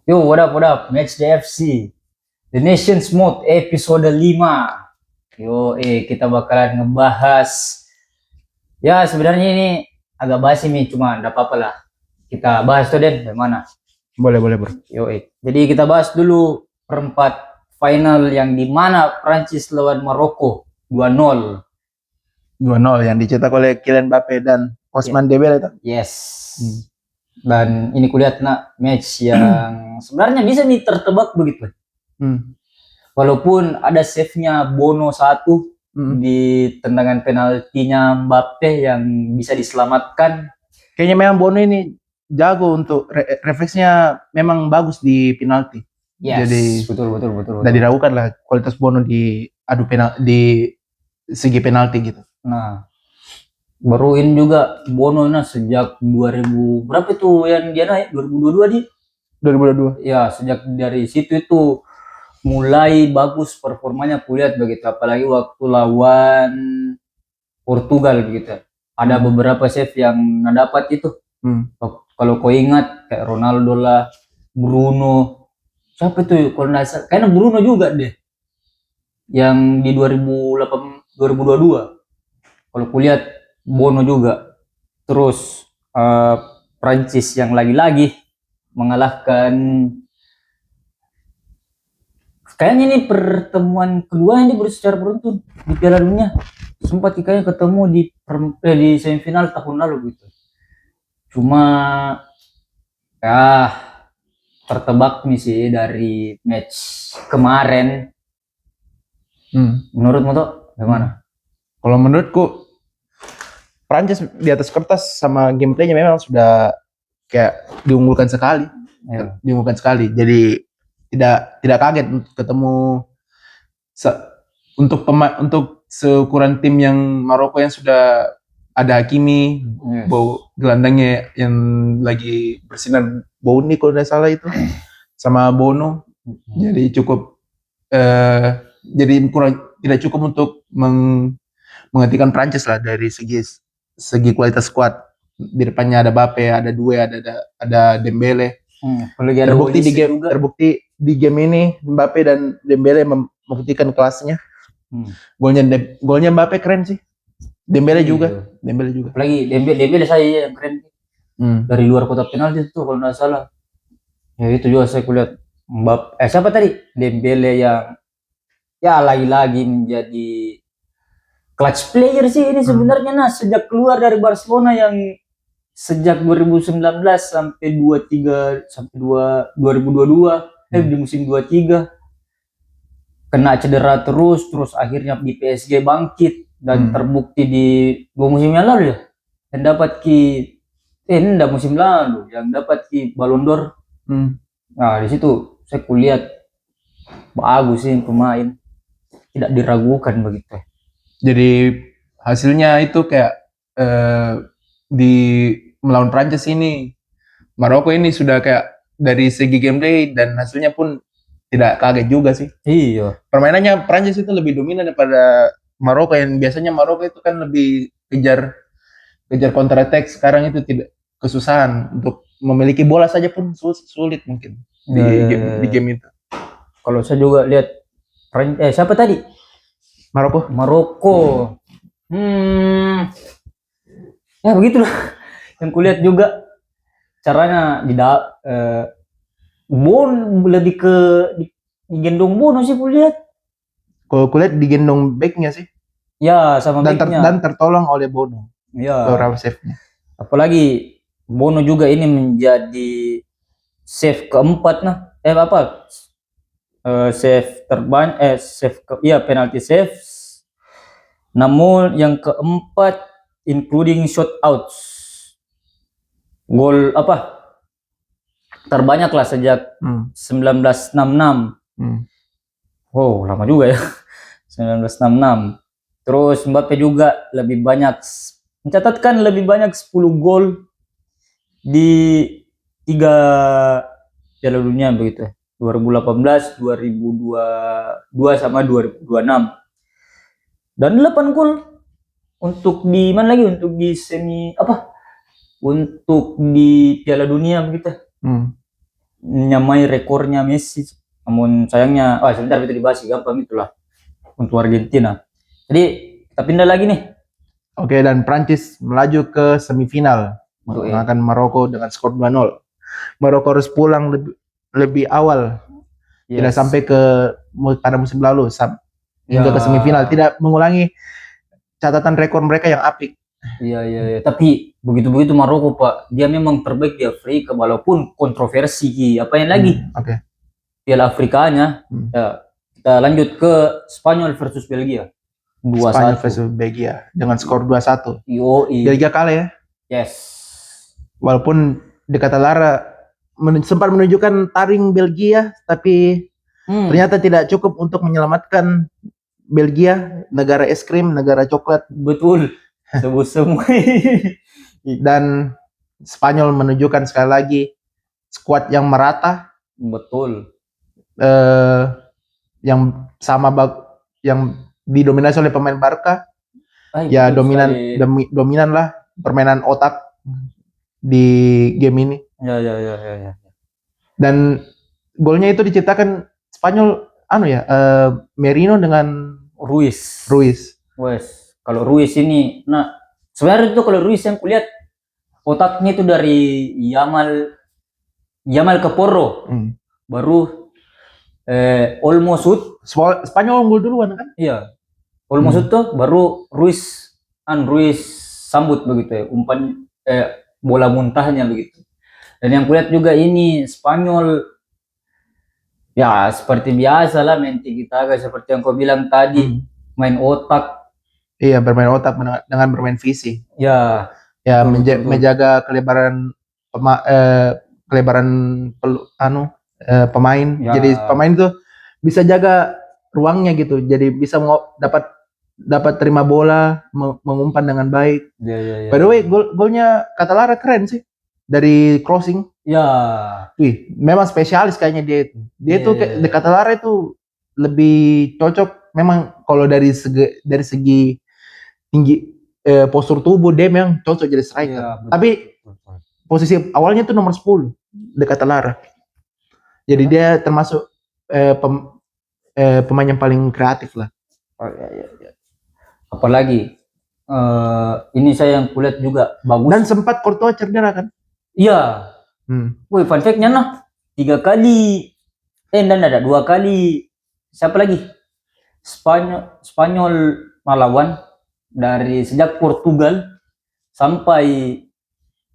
Yo, what up? Match DFC. The Nations Mode episode 5. Yo, kita bakalan ngebahas. Ya, sebenarnya ini agak basi nih, cuma enggak apa-apa lah. Kita bahas tuh, Den, bagaimana? Boleh bro. Yo, jadi kita bahas dulu perempat final yang dimana Prancis lawan Maroko 2-0. 2-0 yang dicetak oleh Kylian Mbappe dan Ousmane Dembele itu. Yes. Dan ini kulihat match yang sebenarnya bisa nih tertebak begitu. Walaupun ada save-nya Bono 1 di tendangan penaltinya Mbappe yang bisa diselamatkan. Kayaknya memang Bono ini jago untuk refleksnya, memang bagus di penalti. Yes, jadi betul. Dan diragukan lah kualitas Bono di adu penalti, di segi penalti gitu. Nah, baruin juga Bono sejak 2000 berapa itu yang dia naik 2022 di 2022. Ya, sejak dari situ itu mulai bagus performanya kulihat begitu, apalagi waktu lawan Portugal gitu. Ada beberapa save yang dapat itu. Kalau kau ingat kayak Ronaldo lah, Bruno. Siapa tuh kalau nggak salah? Kayaknya Bruno juga deh. Yang di 2022. Kalau kulihat Bono juga. Terus Prancis yang lagi-lagi mengalahkan. Kayaknya ini pertemuan kedua ini secara beruntun di Piala Dunia. Sempat kayaknya ketemu di semifinal tahun lalu gitu. Cuma ya tertebak nih sih dari match kemarin. Menurutmu tuh gimana? Kalau menurutku Prancis di atas kertas sama gameplaynya memang sudah kayak diunggulkan sekali. Ya. Diunggulkan sekali. Jadi tidak kaget ketemu untuk seukuran tim yang Maroko yang sudah ada Hakimi, Bau gelandangnya yang lagi bersinar, Bouni kalau tidak salah itu, sama Bono. Jadi cukup jadi tidak cukup untuk menghentikan Prancis lah dari segi kualitas squad. Di depannya ada Mbappe, ada Doué, ada Dembele. Terbukti di game ini Mbappe dan Dembele membuktikan kelasnya. Golnya Mbappe keren sih. Dembele juga. Apalagi Dembele saya yang keren. Dari luar kotak penalti itu kalau nggak salah. Ya itu juga saya kulihat Mbappe. Siapa tadi? Dembele yang ya lagi-lagi menjadi clutch player sih ini sebenarnya sejak keluar dari Barcelona yang sejak 2019 sampai 23 sampai 2022 di musim 23 kena cedera terus akhirnya di PSG bangkit dan terbukti di 2 musim yang lalu ya yang dapat musim lalu yang dapat Ballon d'Or. Nah di situ saya kulihat bagus sih pemain, tidak diragukan begitu. Jadi hasilnya itu kayak di melawan Prancis ini, Maroko ini sudah kayak dari segi gameplay dan hasilnya pun tidak kaget juga sih. Iya. Permainannya Prancis itu lebih dominan daripada Maroko, yang biasanya Maroko itu kan lebih kejar counter attack. Sekarang itu tidak, kesusahan untuk memiliki bola saja pun sulit mungkin di game itu. Kalau saya juga lihat siapa tadi? Maroko. Ya begitulah. Yang kulihat juga caranya lebih ke digendong Bono sih kulihat. Kalau kulihat digendong backnya sih. Ya sama backnya. Dan tertolong oleh Bono. Ya. Save-nya. Apalagi Bono juga ini menjadi save keempat save terbanyak penalty save. Namun yang keempat including shot outs. Gol terbanyak lah sejak 1966. Oh, lama juga ya. 1966. Terus Mbappe juga mencatatkan lebih banyak 10 gol di 3 Piala Dunia begitu. 2018, 2022 sama 2026. Dan 8 gol untuk di mana lagi? Untuk di Piala Dunia begitu. menyamai rekornya Messi. Namun sayangnya, sebentar itu dibahas gampang itulah untuk Argentina. Jadi kita pindah lagi nih. Oke, dan Prancis melaju ke semifinal mengalahkan Maroko dengan skor 2-0. Maroko harus pulang lebih awal, tidak sampai pada musim lalu hingga ke semifinal, tidak mengulangi catatan rekor mereka yang apik. Iya. Tapi begitu Maroko Pak, dia memang terbaik di Afrika walaupun kontroversi. Apa yang lagi? Oke. Piala Afrikanya. Ya, kita lanjut ke Spanyol versus Belgia. 2-1. Spanyol versus Belgia dengan skor 2-1. Belgia kalah ya. Yes. Walaupun di Catalara sempat menunjukkan taring Belgia, tapi ternyata tidak cukup untuk menyelamatkan Belgia, negara es krim, negara coklat. Betul. Sebut semua. Dan Spanyol menunjukkan sekali lagi skuad yang merata. Betul. Yang sama yang didominasi oleh pemain Barca. Ya dominan lah permainan otak di game ini. Ya. Dan golnya itu diciptakan Spanyol Merino dengan Ruiz. Wes, kalau Ruiz ini, sebenarnya itu kalau Ruiz yang kulihat otaknya itu dari Yamal ke Porro, baru Olmo shoot. Spanyol unggul duluan kan? Iya, Olmo shoot tuh, baru Ruiz sambut begitu ya, umpan bola muntahnya begitu. Dan yang kulihat juga ini Spanyol ya seperti biasa lah main tiki-taka seperti yang kau bilang tadi, main otak. Iya, bermain otak dengan bermain visi. Ya menjaga kelebaran pemain. Ya. Jadi pemain itu bisa jaga ruangnya gitu. Jadi bisa dapat terima bola, mengumpan dengan baik. Ya. By the way, golnya Catalara keren sih. Dari crossing. Ya. Wih, memang spesialis kayaknya dia itu. Dia tuh di Catalara itu lebih cocok memang kalau dari segi tinggi postur tubuh dia memang cocok jadi striker. Ya, tapi posisi awalnya tuh nomor 10 di Catalara. Jadi dia termasuk pemain yang paling kreatif lah. Ya. Apalagi ini saya yang kulihat juga bagus. Dan sempat Courtois cedera kan? Iya. Woi, fun fact-nya 3 kali. Ada 2 kali. Siapa lagi? Spanyol melawan dari sejak Portugal sampai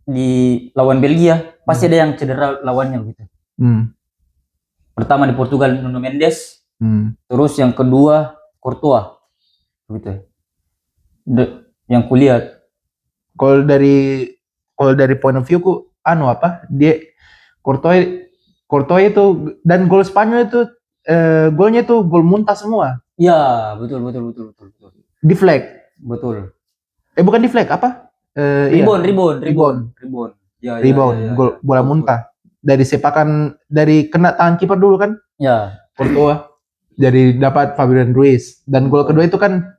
di lawan Belgia pasti ada yang cedera lawannya gitu. Pertama di Portugal Nuno Mendes, terus yang kedua Courtois, gitu. Yang kulihat. Kalau dari point of view ku, dia Courtois itu dan gol Spanyol itu golnya itu gol muntah semua. Ya, betul. Deflect. Betul. Bukan deflect apa? Rebound. Ya, gol bola muntah. Dari sepakan dari kena tangan kiper dulu kan? Ya. Courtois. Jadi dapat Fabian Ruiz dan gol kedua itu kan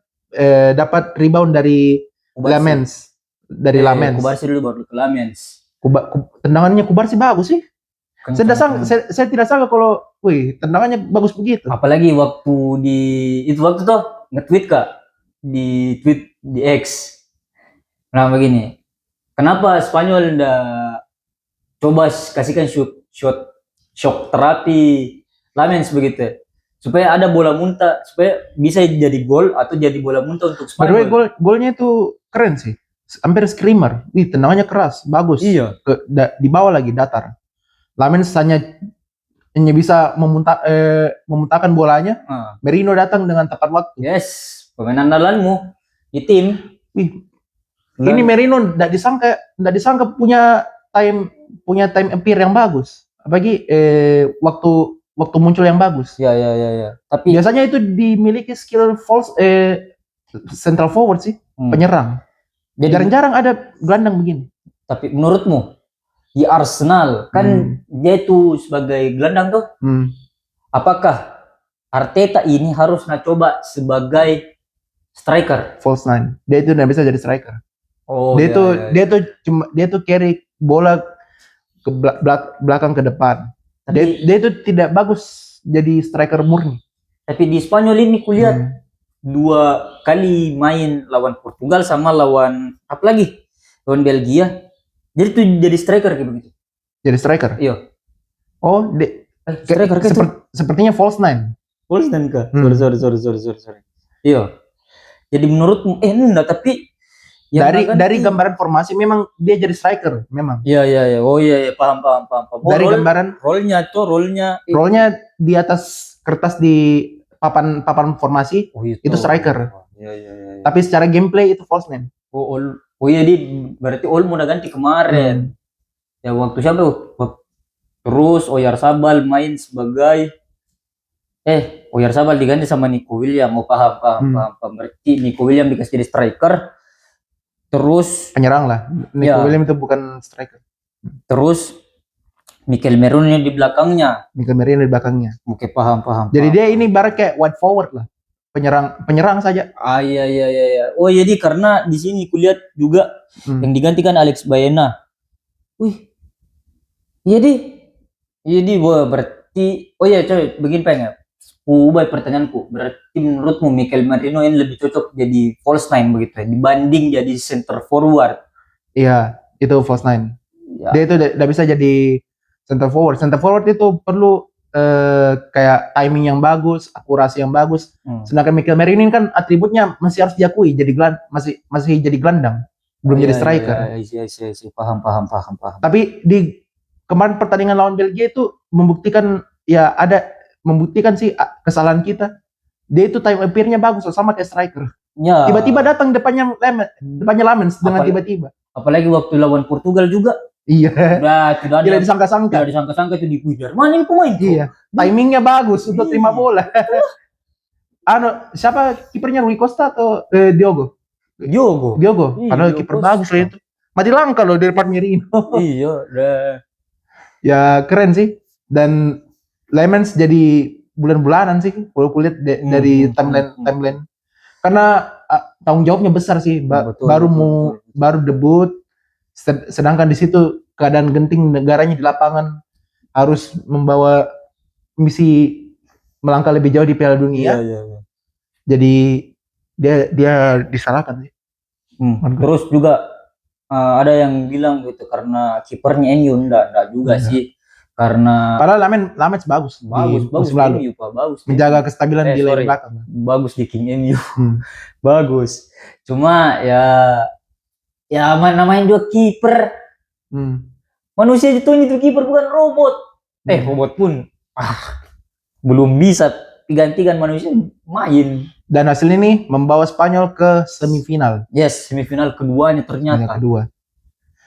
dapat rebound dari Lamens. Kubarsi dulu baru ke Lamens. Tendangannya Kubarsi bagus sih. Saya tidak sangka kalau tendangannya bagus begitu. Apalagi waktu tuh nge-tweet Kak di X. Nah begini, kenapa Spanyol coba kasihkan shock terapi Lamens begitu, supaya ada bola muntah, supaya bisa jadi gol atau jadi bola muntah untuk Spanyol. By the way, golnya itu keren sih, hampir screamer. Tendangannya keras, bagus. Iya. Di bawah lagi datar. Lamens hanya bisa memuntahkan bolanya. Merino datang dengan tepat waktu. Yes, pemain andalanmu di tim. Ini Merino tidak disangka punya time appear yang bagus. Apalagi waktu muncul yang bagus. Ya. Tapi biasanya itu dimiliki skill central forward sih, penyerang. Jadi jarang-jarang ada gelandang begini. Tapi menurutmu di Arsenal kan dia itu sebagai gelandang tuh. Apakah Arteta ini harus coba sebagai striker? False nine. Dia itu tidak bisa jadi striker. Dia tuh carry bola ke belakang ke depan. Dia itu tidak bagus jadi striker murni. Tapi di Spanyol ini kulihat 2 kali main lawan Portugal sama lawan apa lagi? Lawan Belgia. Jadi tuh jadi striker kayak begitu. Jadi striker. Iya. Oh, striker sepertinya false nine. False nine kah? Sorry. Iya. Jadi menurutmu enggak, tapi dari gambaran formasi memang dia jadi striker memang. Iya. Oh iya, paham. Dari gambaran role-nya di atas kertas di papan formasi itu striker. Iya. Tapi secara gameplay itu false nine. Oh iya, berarti Olmo udah ganti kemarin. Ya waktu siapa? Terus Oyarzabal main sebagai Oyarzabal diganti sama Nico William. Oh paham. Berarti Nico William dikasih jadi striker. Terus penyerang lah. Nico William itu bukan striker. Terus Mikel Merino di belakangnya. Oke, paham. Jadi dia ini barat kayak wide forward lah. Penyerang saja. Iya. Oh jadi karena di sini kulihat juga yang digantikan Alex Baena. Wih. Jadi berarti coy, begini pengen. Ubah pertanyaanku. Berarti menurutmu Mikel Merino ini lebih cocok jadi false nine begitu ya dibanding jadi center forward. Iya, itu false nine. Ya. Dia itu tidak bisa jadi center forward. Center forward itu perlu kayak timing yang bagus, akurasi yang bagus. Sedangkan Mikel Merino ini kan atributnya masih harus diakui, masih jadi gelandang, belum jadi striker. Iya, paham. Tapi di kemarin pertandingan lawan Belgia itu membuktikan sih kesalahan kita. Dia itu time appear-nya bagus, sama kayak striker. Ya. Tiba-tiba datang depannya Lamens dengan tiba-tiba. Apalagi waktu lawan Portugal juga. Iya. Tidak disangka-sangka itu di Jerman ini pemain. Iya. Timingnya bagus untuk terima bola. Siapa kipernya, Rui Costa atau Diogo? Diogo. Karena kiper bagus lah itu. Mati langka loh di depan Merino. Iya, Ya keren sih. Dan Lemens jadi bulan-bulanan sih kalau kulihat dari timeline. Karena tanggung jawabnya besar sih. Baru debut. Sedangkan di situ keadaan genting negaranya di lapangan harus membawa misi melangkah lebih jauh di Piala Dunia. Iya. Jadi dia disalahkan sih. Terus juga ada yang bilang gitu karena kipernya MU enggak juga sih. Karena padahal Lamens bagus lalu. Bagus. Menjaga kestabilan di lini belakang. Bagus di King MU. Bagus. Cuma ya namanya juga kiper. Manusia itu kiper bukan robot. Robot pun belum bisa gantikan manusia main. Dan hasil ini membawa Spanyol ke semifinal. Yes, semifinal keduanya ternyata. Di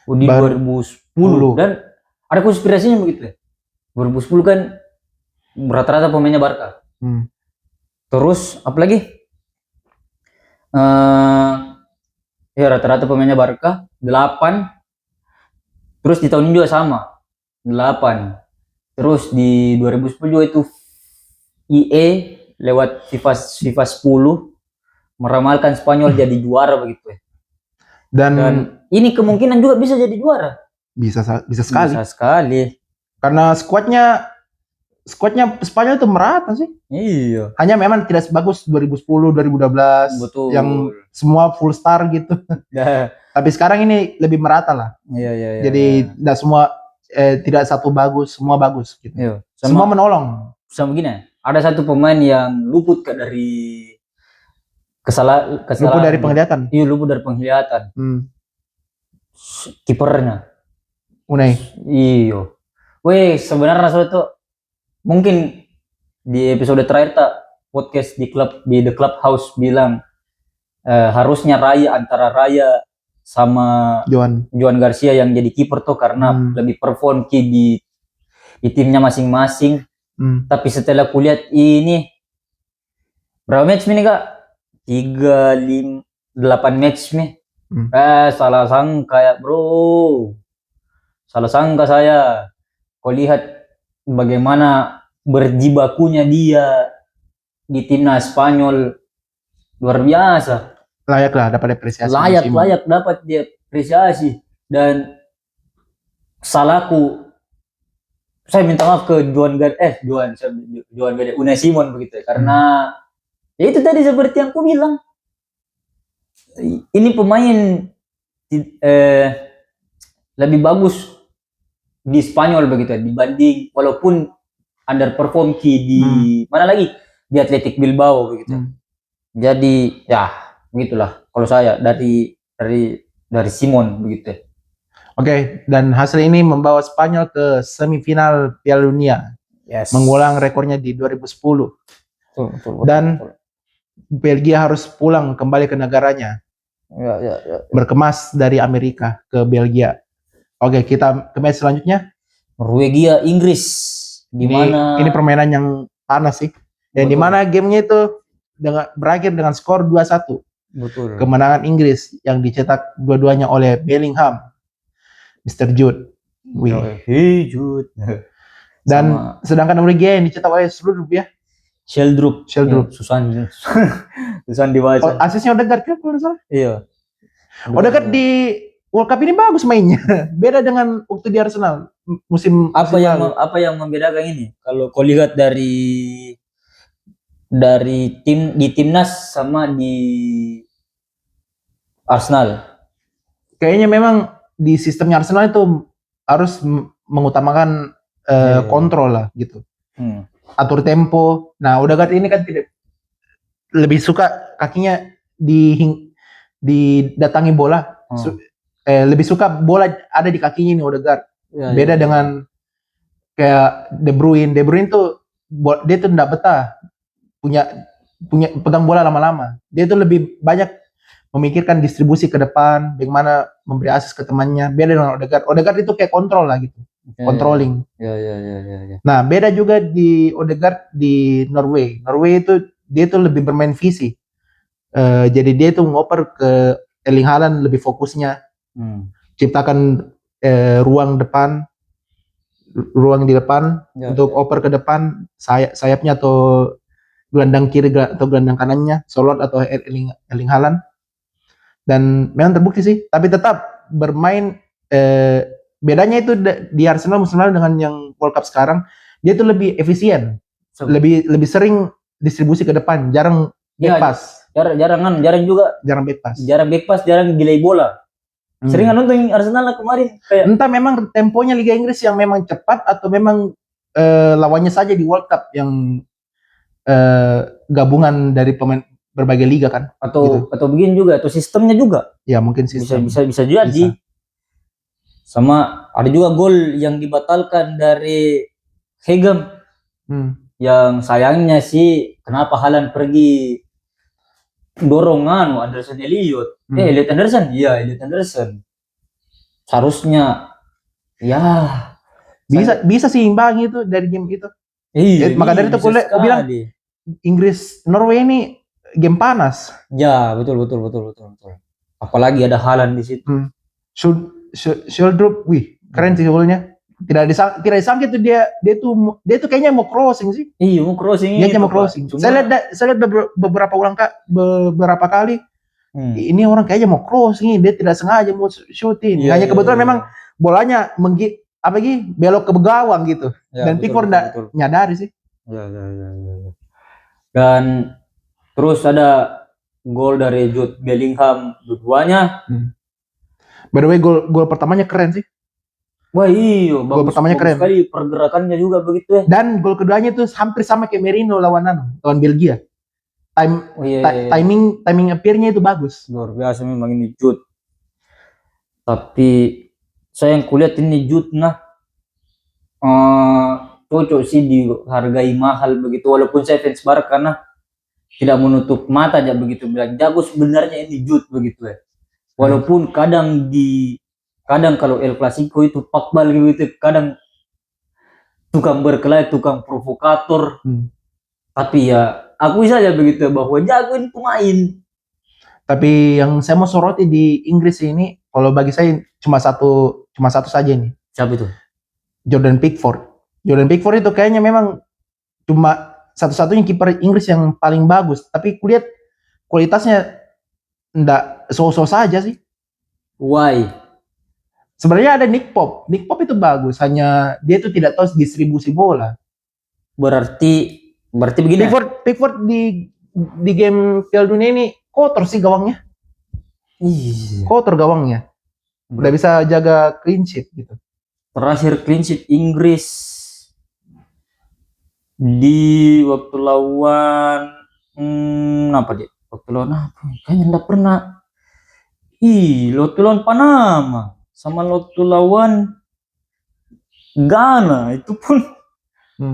2010. Dan ada konspirasinya begitu ya. 2010 kan rata-rata pemainnya Barca. Terus apalagi? Rata-rata pemainnya Barca 8. Terus di tahun ini juga sama 8. Terus di 2010 juga itu IE lewat FIFA 10 meramalkan Spanyol jadi juara begitu ya. Dan ini kemungkinan juga bisa jadi juara. Bisa sekali. Bisa sekali. Karena skuadnya Spanyol itu merata sih. Iya. Hanya memang tidak sebagus 2010, 2012. Betul. Yang semua full star gitu. Tapi sekarang ini lebih merata lah. Iya. Jadi tidak satu bagus, semua bagus gitu. Iya. Semua menolong. Sama begini, ada satu pemain yang luput dari kesalahan. Luput dari penglihatan. Iya, luput dari penglihatan. Kipernya. Unai. Iya. Weh, sebenarnya suatu mungkin di episode terakhir podcast di The Clubhouse bilang harusnya antara Raya sama Joan Garcia yang jadi kiper tuh karena lebih perform di timnya masing-masing. Tapi setelah kulihat ini berapa match ini Kak? 8 match nih. Salah sangka ya bro. Salah sangka saya. Kau lihat bagaimana berjibakunya dia di timnas Spanyol, luar biasa. Layak lah dapat apresiasi. Layak dapat dia apresiasi. Dan salahku saya minta maaf ke Juan Gade Unai Simon begitu ya. Karena ya itu tadi seperti yang ku bilang, ini pemain lebih bagus di Spanyol begitu ya, dibanding walaupun underperform di mana lagi, di Athletic Bilbao begitu. Jadi ya begitulah kalau saya dari Simon begitu. Oke, dan hasil ini membawa Spanyol ke semifinal Piala Dunia, mengulang rekornya di 2010. Betul, dan Belgia harus pulang kembali ke negaranya, berkemas dari Amerika ke Belgia. Oke, kita ke match selanjutnya. Norwegia Inggris, ini permainan yang panas sih, dan di mana gamenya itu berakhir dengan skor 2-1. Betul. Kemenangan Inggris yang dicetak dua-duanya oleh Bellingham, Mr. Jude. Hey Jude. Dan sedangkan Norwegia yang dicetak oleh Sheldrup ya. Sheldrup. Susah dibaca. Oh, asisnya Odegaard kan kalau salah. Iya. Odegaard di World Cup ini bagus mainnya. Beda dengan waktu di Arsenal musim apa yang membedakan ini? Kalau kau lihat dari timnas sama di Arsenal. Kayaknya memang di sistemnya Arsenal itu harus mengutamakan kontrol lah gitu. Atur tempo. Nah, Odegaard ini kan tidak, lebih suka kakinya didatangi bola. Lebih suka bola ada di kakinya nih Odegaard. Beda dengan kayak De Bruyne. De Bruyne tuh dia tuh enggak betah punya pegang bola lama-lama. Dia tuh lebih banyak memikirkan distribusi ke depan, bagaimana memberi asis ke temannya. Beda dengan Odegaard. Odegaard itu kayak kontrol lah gitu. Controlling. Ya. Nah, beda juga di Odegaard di Norway. Norway itu dia tuh lebih bermain visi. Jadi dia tuh ngoper ke Erling Haaland lebih fokusnya. Ciptakan ruang di depan untuk oper ke depan, sayapnya atau gelandang kiri atau gelandang kanannya, Solot atau Erling Haaland. Dan memang terbukti sih, tapi tetap bermain bedanya itu di Arsenal musim lalu dengan yang World Cup sekarang, dia tuh lebih efisien, lebih sering distribusi ke depan, jarang back pass. Jarang back pass, jarang delay bola. Sering nonton Arsenal kemarin kayak entah memang temponya Liga Inggris yang memang cepat atau memang lawannya saja di World Cup yang gabungan dari pemain berbagai liga kan, atau begini juga, atau sistemnya juga ya, mungkin sistem bisa jadi. Sama ada juga gol yang dibatalkan dari Hegem. Yang sayangnya sih kenapa Haaland pergi dorongan Anderson Elliot. Elliot Anderson. Seharusnya ya bisa sih imbang itu dari game itu. Maka dari itu aku bilang Inggris Norway ini game panas. Ya, betul. Apalagi ada Haaland di situ. Sheldrup, keren sih golnya. Tidak disangka tuh dia tuh kayaknya mau crossing sih. Iya, mau crossing. Dia mau crossing. Saya lihat beberapa kali. Ini orang kayaknya mau crossing, dia tidak sengaja mau shooting. Hanya kebetulan memang bolanya belok ke gawang gitu. Dan Pickford enggak nyadari sih. Ya. Dan terus ada gol dari Jude Bellingham dua-duanya. By the way, gol pertamanya keren sih. Wah iya, gol pertamanya keren sekali, pergerakannya juga begitu ya. Dan gol keduanya itu hampir sama kayak Merino lawan Belgia. Timing appear-nya itu bagus. Luar biasa memang ini Jude. Tapi saya yang kulihat ini Jude cocok sih dihargai mahal begitu, walaupun saya fans Barca karena tidak menutup mata aja begitu bilang jago sebenarnya ini Jude begitu ya. Walaupun kadang kalau El Clasico itu pakbal gitu, kadang tukang berkelahi, tukang provokator. Tapi ya aku saja begitu bahwa jago ini pemain. Tapi yang saya mau soroti di Inggris ini, kalau bagi saya cuma satu saja nih. Siapa itu? Jordan Pickford itu kayaknya memang cuma satu-satunya kiper Inggris yang paling bagus. Tapi kulihat kualitasnya ndak so-so saja sih. Why? Sebenarnya ada Nick Pop. Nick Pop itu bagus, hanya dia itu tidak tahu distribusi bola. Berarti begini. Pickford di game Piala Dunia ini kotor sih gawangnya. Iya. Kotor gawangnya. Udah bisa jaga clean sheet gitu. Terakhir clean sheet Inggris di waktu lawan apa dia? Waktu lawan apa? Kayaknya enggak pernah. Waktu lawan Panama sama waktu lawan Ghana itu pun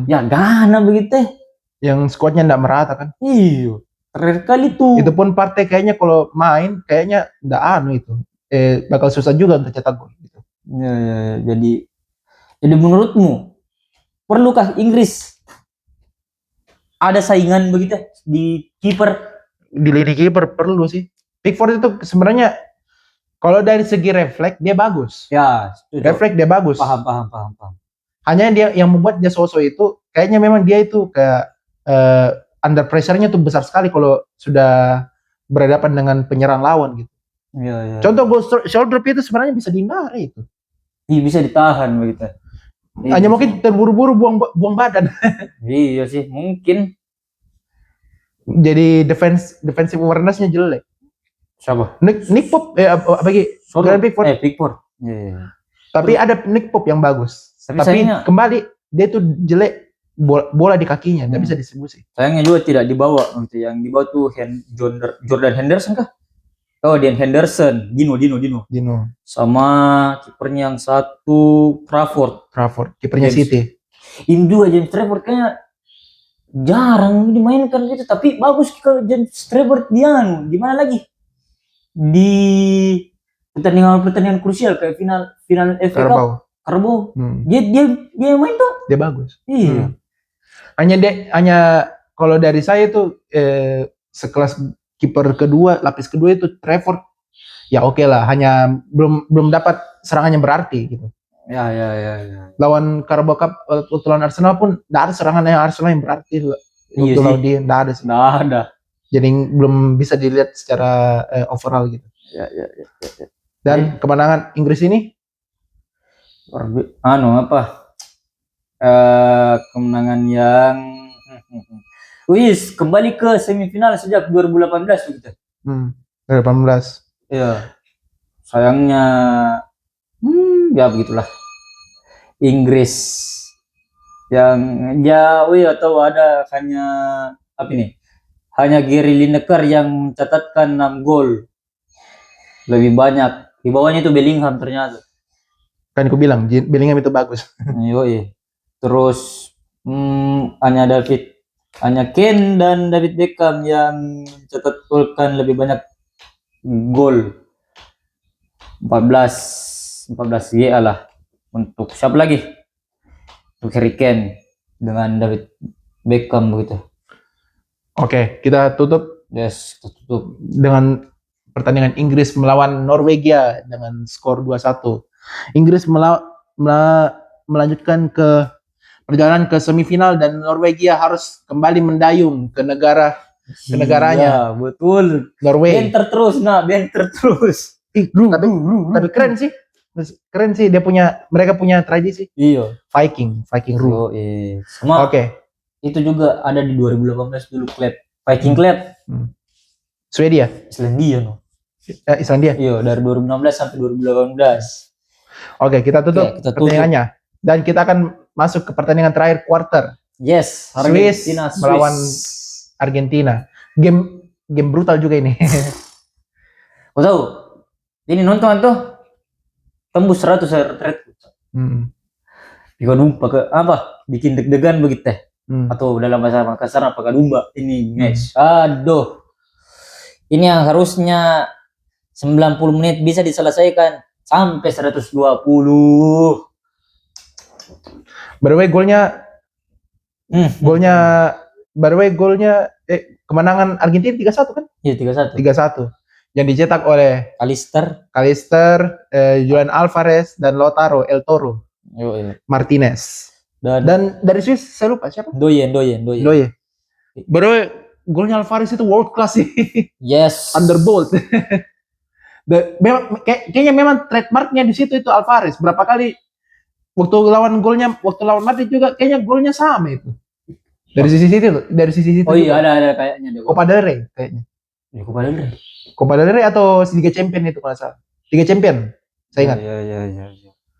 ya Ghana begitu. Yang skuadnya enggak merata kan? Iya. Terakhir kali tuh. Itu pun partai kayaknya kalau main kayaknya enggak itu. Bakal susah juga untuk cetak gol gitu. Ya. Jadi menurutmu perlukah Inggris ada saingan begitu di kiper? Di lini kiper perlu sih. Pickford itu sebenarnya kalau dari segi refleks dia bagus. Ya, refleks dia bagus. Paham. Hanya dia yang membuat dia sosok itu kayaknya memang dia itu kayak under pressure-nya tuh besar sekali kalau sudah berhadapan dengan penyerang lawan gitu. Ya. Contoh gol shoulder itu sebenarnya bisa dihindari itu. Iya, bisa ditahan begitu. Hanya mungkin terburu-buru buang badan. Iya sih, mungkin. Jadi defensive awareness-nya jelek. Siapa? Nick Pop Pickford. Yeah. Tapi ada Nick Pop yang bagus. Tapi sayangnya, kembali dia tuh jelek bola di kakinya, nggak bisa distribusi. Sayangnya juga tidak dibawa gitu. Yang dibawa tuh Jordan Henderson kah? Oh, Dean Henderson, Dino. Sama kipernya yang satu Trafford, kipernya City. Ini juga James Trafford kayaknya jarang dimainkan gitu, tapi bagus kalau James Trafford dia gimana lagi di pertandingan krusial kayak final FA Cup Carabao. Dia main tuh. Dia bagus. Iya. Hanya kalau dari saya tuh sekelas kiper kedua, lapis kedua itu Trafford. Ya oke lah, hanya belum dapat serangannya berarti gitu. Ya. Lawan Carabao Cup waktu lawan Arsenal pun enggak ada serangan yang Arsenal yang berarti. Waktu lawan dia enggak ada sih. Enggak ada. Jadi belum bisa dilihat secara overall gitu. Ya. Dan kemenangan Inggris ini kemenangan yang kembali ke semifinal sejak 2018 begitu. 2018. Iya. Sayangnya ya begitulah. Inggris yang atau ada hanya Gary Lineker yang mencatatkan 6 gol. Lebih banyak. Di bawahnya itu Bellingham ternyata. Kan aku bilang Bellingham itu bagus. Terus hanya Kane dan David Beckham yang mencatatkan lebih banyak gol. 14 GA lah. Untuk siapa lagi? Untuk Harry Kane dengan David Beckham begitu. Oke, kita tutup. Yes, kita tutup dengan pertandingan Inggris melawan Norwegia dengan skor 2-1. Inggris melanjutkan ke perjalanan ke semifinal dan Norwegia harus kembali mendayung ke negaranya. Ya, betul. Norway. Banter terus. Tapi keren sih mereka punya tradisi. Iya. Viking rule. Sama. Itu juga ada di 2018 dulu Viking Club. Swedia. Islandia. Iya, dari 2016 sampai 2018. Oke, kita tutup pertandingannya. Dan kita akan masuk ke pertandingan terakhir quarter. Yes, Swiss melawan Argentina. Game brutal juga ini. Kau tahu? Ini nonton tuh tembus 100 rate. Pikadumba bikin deg-degan begitu teh. Atau dalam bahasa Makassar pikadumba ini match. Aduh. Ini yang harusnya 90 menit bisa diselesaikan sampai 120. By the way golnya kemenangan Argentina 3-1 kan? Iya, 3-1. Yang dicetak oleh Kalister, Julian Alvarez dan Lautaro El Toro Martinez. Dan dari Swiss saya lupa siapa? Doye. By the way golnya Alvarez itu world class sih. Yes. Underbolt. Kayaknya memang trademarknya di situ itu Alvarez. Berapa kali waktu lawan Madrid juga kayaknya golnya sama itu. Dari sisi situ. Oh iya, juga. ada kayaknya deh. Copa del Rey kayaknya. Di Copa del Rey. Copa del Rey atau Liga Champion itu kalau salah. Liga Champion. Saya ingat. Iya.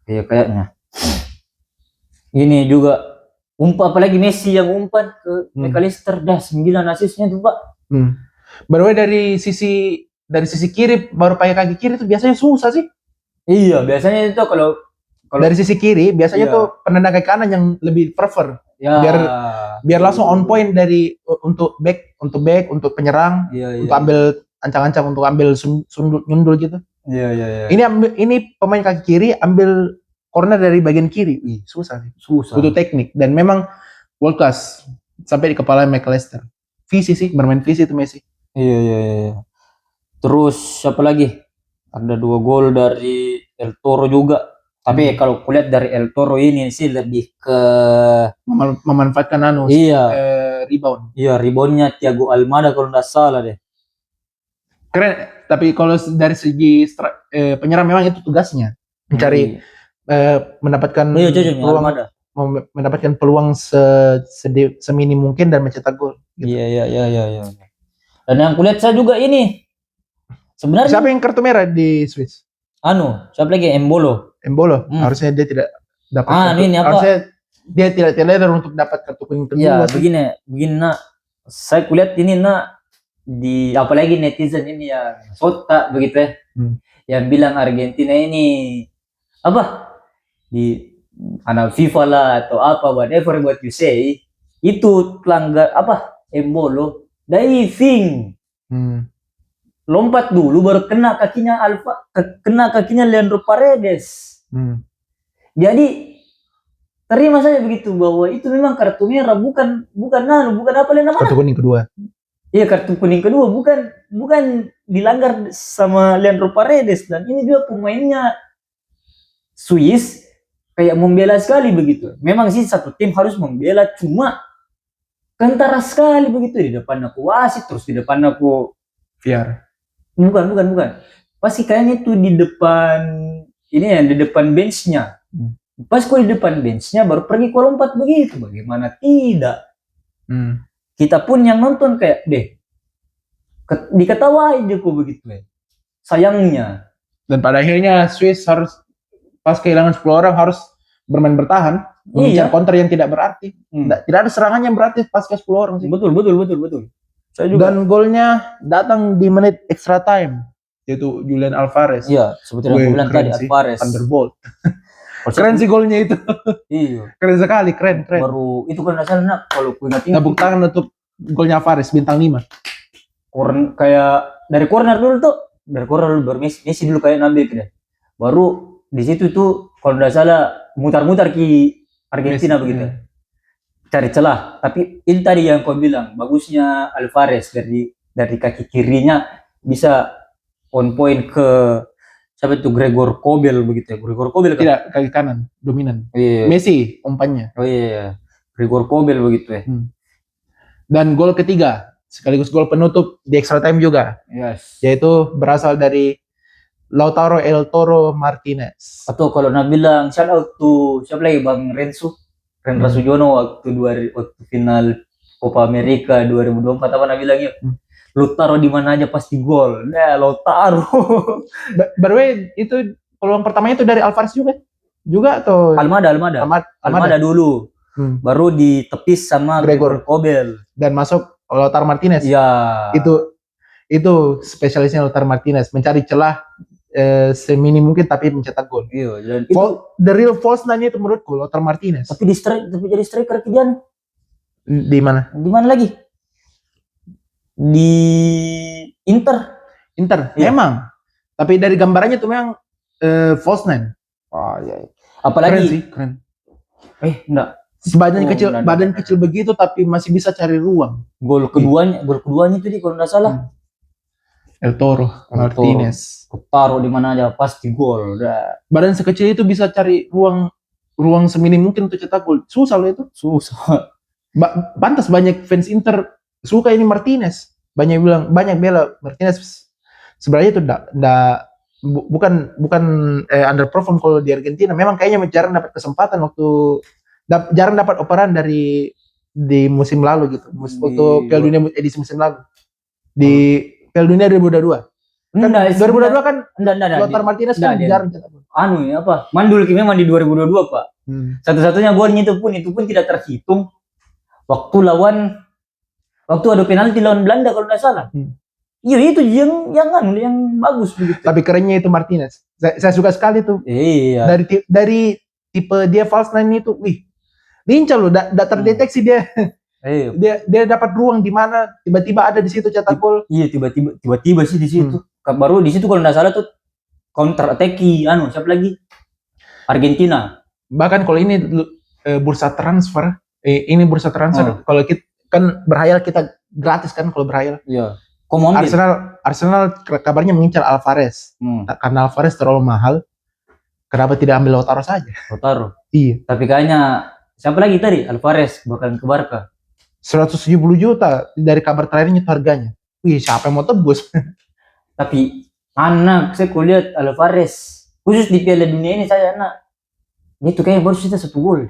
Iya kayaknya. Ini juga apalagi Messi yang umpan ke McAllister, dah 9 asisnya tuh, Pak. Baru dari sisi kiri baru pakai kaki kiri itu biasanya susah sih. Iya, biasanya itu kalau dari sisi kiri biasanya tuh penendang kaki kanan yang lebih prefer. Ya. Biar langsung on point dari untuk back, untuk penyerang, untuk ambil ancang-ancang, untuk ambil nyundul gitu. Iya. Ini pemain kaki kiri ambil corner dari bagian kiri. Susah sih. Butuh teknik dan memang world class sampai di kepala McAllister. Visi sih, bermain visi itu Messi. Iya. Terus siapa lagi? Ada 2 gol dari El Toro juga. Tapi kalau kulihat dari El Toro ini sih lebih ke memanfaatkan rebound. Iya, reboundnya Thiago Almada kalau nggak salah deh. Keren. Tapi kalau dari segi penyerang memang itu tugasnya mencari mendapatkan peluang semini mungkin dan mencetak gol. Gitu. Iya. Dan yang kulihat saya juga ini. Sebenarnya siapa yang kartu merah di Swiss? Siapa lagi? Embolo. Harusnya dia tidak dapat. Ini apa? Harusnya dia tidak teledor untuk dapat kartu kuning kedua. Ya, begini nak. Saya kulihat ini nak di apalagi netizen ini yang sota begitu ya. Yang bilang Argentina ini apa? Di anak FIFA lah atau apa, whatever what you say, itu pelanggar apa? Embolo diving. Lompat dulu baru kena kakinya Leandro Paredes. Jadi terima saja begitu bahwa itu memang kartu merah, bukan apa namanya? Kartu kuning kedua. Iya, kartu kuning kedua, bukan dilanggar sama Leandro Paredes. Dan ini juga pemainnya Swiss kayak membela sekali begitu. Memang sih satu tim harus membela, cuma kentara sekali begitu di depan aku wasit, terus di depan aku VR. Bukan. Pasti kayaknya itu di depan di depan benchnya. Pas di depan benchnya baru pergi lompat begitu. Bagaimana tidak? Kita pun yang nonton kayak diketawain aja kok begitu ya. Sayangnya. Dan pada akhirnya Swiss harus pas kehilangan 10 orang harus bermain bertahan, mengejar counter yang tidak berarti. Tidak ada serangan yang berarti pas ke 10 orang sih. Betul. Saya juga. Dan golnya datang di menit extra time, yaitu Julian Alvarez. Iya, seperti yang bilang tadi, Alvarez. Thunderbolt. Keren sih golnya itu. Iya. Keren sekali, keren. Baru itu kan asalnya kalau ku ingat tepuk tangan untuk golnya Alvarez bintang 5. Kayak dari corner dulu baru Messi dulu kayak ngambil gitu. Baru di situ tuh kalau enggak salah mutar-mutar ke Argentina Messi, begitu. Cari celah, tapi ini tadi yang kau bilang bagusnya Alvarez dari kaki kirinya bisa on point ke siapa itu Gregor Kobel begitu ya. Gregor Kobel kan? Tidak, kaki kanan dominan. Iya. Messi umpannya. Oh iya. Gregor Kobel begitu ya. Dan gol ketiga sekaligus gol penutup di extra time juga. Yes. Yaitu berasal dari Lautaro El Toro Martinez. Atau kalau nak bilang shout out to siapa lagi Bang Renzo Sujono waktu final Copa America 2024 apa nak bilangnya? Lu taruh di mana aja pasti gol. Nah, lo taruh. By the way, itu peluang pertamanya itu dari Alvarez juga atau Almada dulu. Baru ditepis sama Gregor Kobel dan masuk Lautaro Martinez. Iya. Itu spesialisnya Lautaro Martinez, mencari celah semini mungkin tapi mencetak gol. Iya, dan itu the real false nine itu menurutku Lautaro Martinez. Tapi jadi striker Kidian. Di mana? Di mana lagi? Di Inter. Iya. Memang. Tapi dari gambarannya tuh memang false nine. Oh iya. Apalagi keren. Enggak. Badan kecil begitu tapi masih bisa cari ruang. Gol keduanya itu kalau enggak salah. El Toro Martinez. Taruh di mana aja pasti gol. Badan sekecil itu bisa cari ruang seminim mungkin untuk cetak gol. Susah loh itu. Susah. Pantas banyak fans Inter suka ini Martinez. Banyak bela Martinez. Sebenarnya itu bukan underperform kalau di Argentina. Memang kayaknya jarang dapat kesempatan waktu jarang dapat operan di musim lalu gitu. Waktu Piala Dunia edisi musim lalu. Di Piala Dunia 2022. Kan 2022 kan Lautaro Martinez kan jarang cetak gol. Mandul memang di 2022, Pak. Satu-satunya golnya itu pun tidak terhitung waktu adu penalti lawan Belanda kalau tidak salah. Iya, itu yang bagus begitu. Tapi kerennya itu Martinez. Saya suka sekali tuh. Iya. Dari tipe dia false nine itu, lincah loh, tidak terdeteksi dia. Dia dapat ruang di mana tiba-tiba ada di situ cetak gol. Iya, tiba-tiba sih di situ. Baru di situ kalau nggak salah tuh counter attack siapa lagi? Argentina. Bahkan kalau ini bursa transfer, kalau kita kan berhayal kita gratis kan kalau berhayal. Iya. Arsenal kabarnya mengincar Alvarez. Karena Alvarez terlalu mahal. Kenapa tidak ambil Lautaro saja? Lautaro. Iya. Tapi kayaknya siapa lagi tadi? Alvarez bakalan ke Barca. 170 juta dari kabar terakhirnya itu harganya. Siapa yang mau tebus? Tapi saya kulihat Alvarez khusus di Piala Dunia ini ini tuh kayaknya baru sisa 1 gol.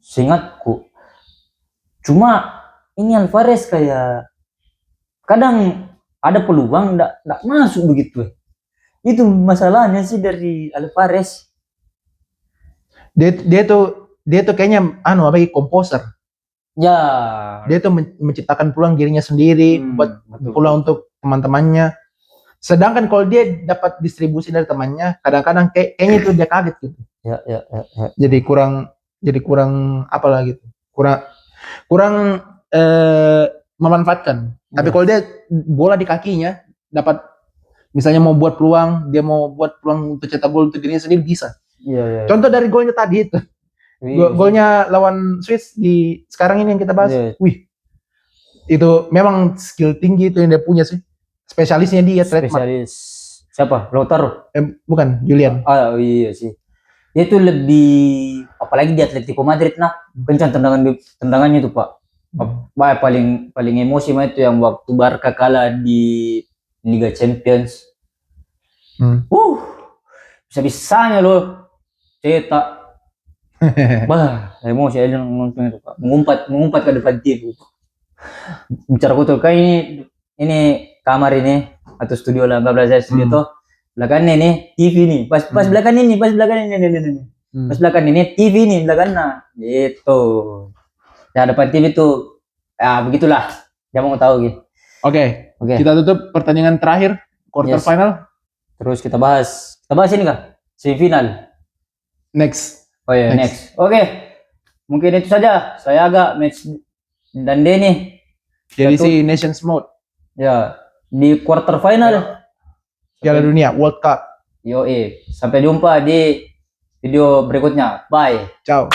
Seingatku. Cuma ini Alvarez kayak kadang ada peluang nggak masuk begitu. Itu masalahnya sih dari Alvarez. Dia tuh kayaknya komposer. Ya. Dia tuh menciptakan peluang dirinya sendiri, buat peluang untuk teman-temannya. Sedangkan kalau dia dapat distribusi dari temannya, kadang-kadang kayaknya itu dia kaget gitu. Ya. Jadi kurang apalah gitu. Kurang memanfaatkan. Tapi kalau dia bola di kakinya dapat, misalnya mau buat peluang, dia mau buat peluang untuk cetak gol untuk dirinya sendiri bisa. Iya. Contoh dari golnya tadi itu. Golnya lawan Swiss di sekarang ini yang kita bahas. Itu memang skill tinggi itu yang dia punya sih. Spesialisnya dia Spesialis. Siapa? Lautaro? Bukan, Julian. Iya sih. Dia tuh lebih, apalagi di Atletico Madrid kencang tendangannya itu, Pak. Paling emosi itu yang waktu Barca kalah di Liga Champions. Bisa-bisanya loh cetak. Emosi aja nonton itu, Pak. Mengumpat ke depan TV. Bicara kutul kayak ini kamar ini atau studio lah, nggak belajar studio tuh. Belakangnya ini TV nih, pas belakang ini, pas belakang ini. Pas belakang ini TV nih belakangnya. Gitu. Ya depan TV tuh begitulah. Jangan mau tahu gitu. Oke. Kita tutup pertandingan terakhir quarter final. Terus kita bahas ini kah? Semifinal. Next. Next. Mungkin itu saja. Saya agak match dan Denny. Jadi si Nations Mode. Ya, di quarter final Piala Dunia World Cup. Sampai jumpa di video berikutnya. Bye. Ciao.